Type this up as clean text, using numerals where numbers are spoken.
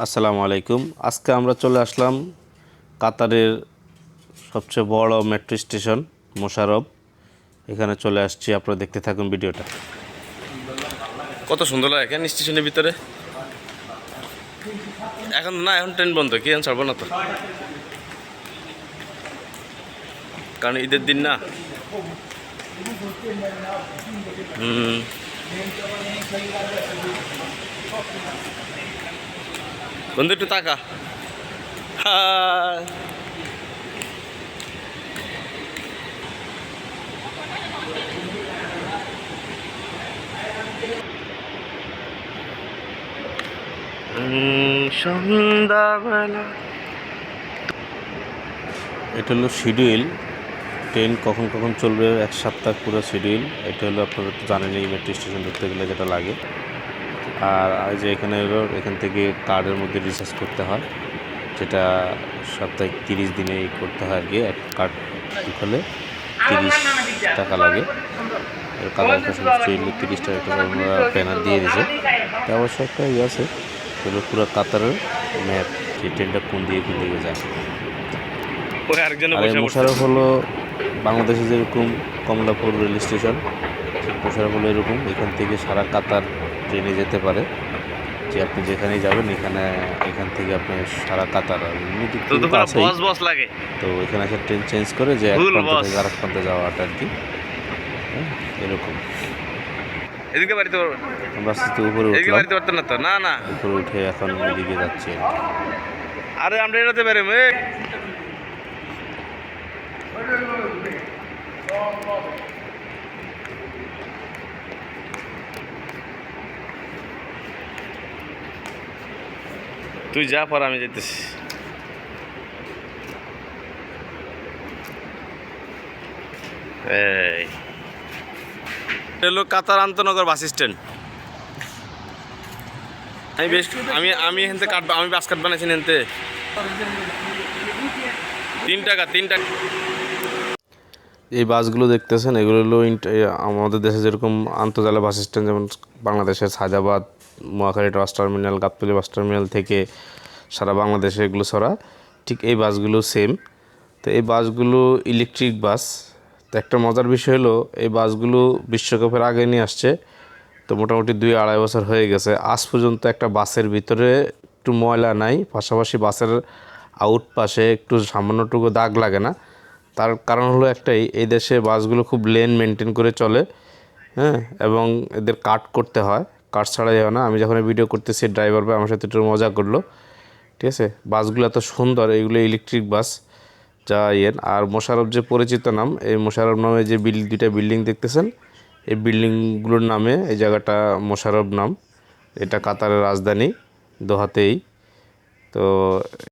আসসালামু আলাইকুম। আজকে আমরা চলে আসলাম কাতারের সবচেয়ে বড় মেট্রো স্টেশন মোশাররফ। এখানে চলে আসছি, আপনারা দেখতে থাকুন ভিডিওটা। কত সুন্দর লাগে এখানে স্টেশনের ভিতরে। এখন না, এখন ট্রেন বন্ধ, কি এখন ছাড়বো না তো, কারণ ঈদের দিন না। বন্ধু একটু তাকা। হাই। সন্ধ্যাবেলা। এটা হলো শিডিউল, ট্রেন কখন কখন চলবে, এক সপ্তাহ পুরো শিডিউল। এটা হলো আপনারা তো জানেন, এই মেট্রো স্টেশন ঢুকতে গেলে যেটা লাগে। আর যে এখানে হলো, এখান থেকে কার্ডের মধ্যে রিচার্জ করতে হয়, যেটা সপ্তাহে 30 দিনে করতে হয় আর কি। এক কার্ড হলে 30 টাকা লাগে। কাতার কাছে 30 টাকা একটা আমরা ব্যানার দিয়ে দিয়েছে। তা অবশ্য একটা ইয়ে আছে, সেগুলো পুরো কাতারের ম্যাপ, যে ট্রেনটা কোন দিকে যায়। আর এই মোশাররফ হলো বাংলাদেশে যেরকম কমলাপুর রেল স্টেশন, মোশাররফ হলো এরকম। এখান থেকে সারা কাতার ট্রেনে যেতে পারে, যে আপনি যেখানেই যাবেন এখান থেকে আপনি সারা কাতার লাগে। তো এখানে এসে ট্রেন চেঞ্জ করে যে এক প্রান্ত থেকে আরেক প্রান্তে যাওয়াটা আর কি, এরকম। এদিকে বাড়িতে পারবেন, আমরা আস্তে আস্তে উপরে উঠলাম। বাড়িতে পারতেন না তো, না না, উপরে উঠে এখন এদিকে যাচ্ছি। আরে আমরা এটাতে পারি। তুই যা পর, আমি যেতেছি। এই হলো কাতার আন্তনগর বাস স্ট্যান্ড। আমি এখান থেকে কাটবো, আমি বাস কাট বানাইছি এনতে 3 টাকা 3 টাকা। এই বাসগুলো দেখতেছেন, এগুলো হলো আমাদের দেশে যেরকম আন্তর্জাতিক বাস স্ট্যান্ড, যেমন বাংলাদেশের Sayedabad, Mohakhali bus terminal, Gabtoli bus terminal থেকে সারা বাংলাদেশে এগুলো ছড়া, ঠিক এই বাসগুলো সেম। তো এই বাসগুলো ইলেকট্রিক বাস। তো একটা মজার বিষয় হলো, এই বাসগুলো বিশ্বকাপের আগে নিয়ে আসছে, তো মোটামুটি 2-2.5 বছর হয়ে গেছে। আজ পর্যন্ত একটা বাসের ভিতরে একটু ময়লা নাই, পাশাপাশি বাসের আউট পাশে একটু সামান্যটুকু দাগ লাগে না। তার কারণ হলো একটাই, এই দেশে বাসগুলো খুব লেন মেনটেন করে চলে, হ্যাঁ, এবং এদের কাট করতে হয়, কাট ছাড়া যাবে না। আমি যখন ভিডিও করতেছি, ড্রাইভার ভাই আমার সাথে একটু মজা করলো, ঠিক আছে। বাসগুলো এত সুন্দর, এইগুলো ইলেকট্রিক বাস যা আর মোশাররফ যে পরিচিত নাম, এই মোশাররফ নামে যে দুইটা বিল্ডিং দেখতেছেন, এই বিল্ডিংগুলোর নামে এই জায়গাটা মোশাররফ নাম। এটা কাতারের রাজধানী দোহাতেই। তো